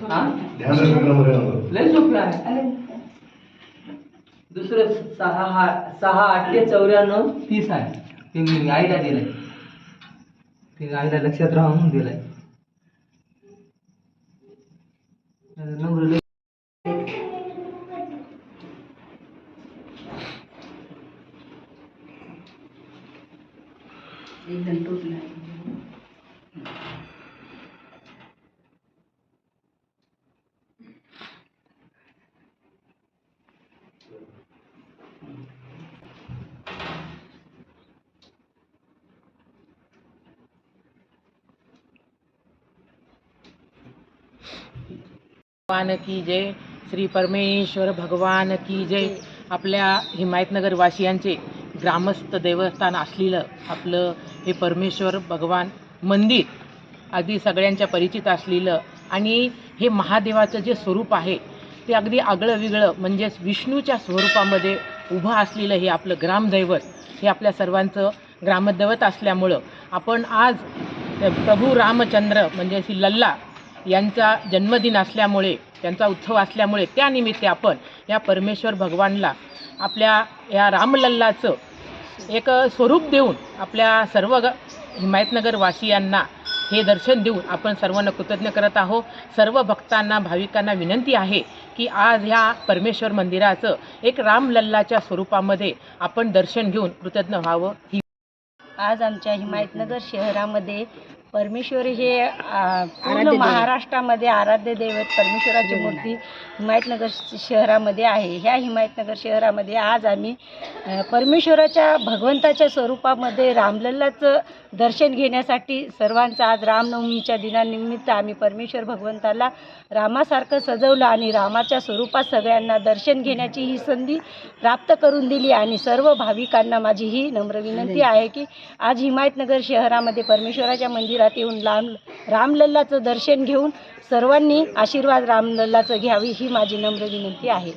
हा ध्यान रखण्यामध्ये लय सोपं आहे. दुसरं 6 8 94 30 आहे. ते मी आईला दिलंय, ते आईला लक्षात राहा म्हणून दिलंय. नंबर लय एकदम टोटला भगवान की जय, श्री परमेश्वर भगवान की जय. आपल्या हिमायतनगर वासियांचे ग्रामस्थ देवस्थान असलेलं आपलं हे परमेश्वर भगवान मंदिर अगदी सगळ्यांच्या परिचित असलेलं आणि हे महादेवाचं जे स्वरूप आहे ते अगदी आगळं वेगळं म्हणजे विष्णूच्या स्वरूपामध्ये उभं असलेलं हे आपलं ग्रामदैवत, हे आपल्या सर्वांचं ग्रामदैवत असल्यामुळं आपण आज प्रभू रामचंद्र म्हणजे श्री लल्ला यांचा जन्मदिन असल्यामुळे, त्यांचा उत्सव असल्यामुळे त्यानिमित्त आपण या परमेश्वर भगवानला आपल्या या रामलल्लाचं एक स्वरूप देऊन आपल्या सर्व हिमायतनगर वासियांना हे दर्शन देऊन आपण सर्वांना कृतज्ञ करत आहोत. सर्व भक्तांना भाविकांना विनंती आहे की आज ह्या परमेश्वर मंदिराचं एक रामलल्लाच्या स्वरूपामध्ये आपण दर्शन घेऊन कृतज्ञ व्हावं. ही आज आमच्या हिमायतनगर शहरामध्ये परमेश्वर हे पूर्ण महाराष्ट्रामध्ये आराध्य दैवत परमेश्वराची मूर्ती हिमायतनगर शहरामध्ये आहे. ह्या हिमायतनगर शहरामध्ये आज आम्ही परमेश्वराच्या भगवंताच्या स्वरूपामध्ये रामलल्लाचं दर्शन घेण्यासाठी सर्वांचं आज रामनवमीच्या दिनानिमित्त आम्ही परमेश्वर भगवंताला रामासारखं सजवलं आणि रामाच्या स्वरूपात सगळ्यांना दर्शन घेण्याची ही संधी प्राप्त करून दिली. आणि सर्व भाविकांना माझी ही नम्र विनंती आहे की आज हिमायतनगर शहरामध्ये परमेश्वराच्या मंदिरात येऊन रामलल्लाचं दर्शन घेऊन सर्वांनी आशीर्वाद रामलल्लाचं घ्यावी ही माझी नम्र विनंती आहे.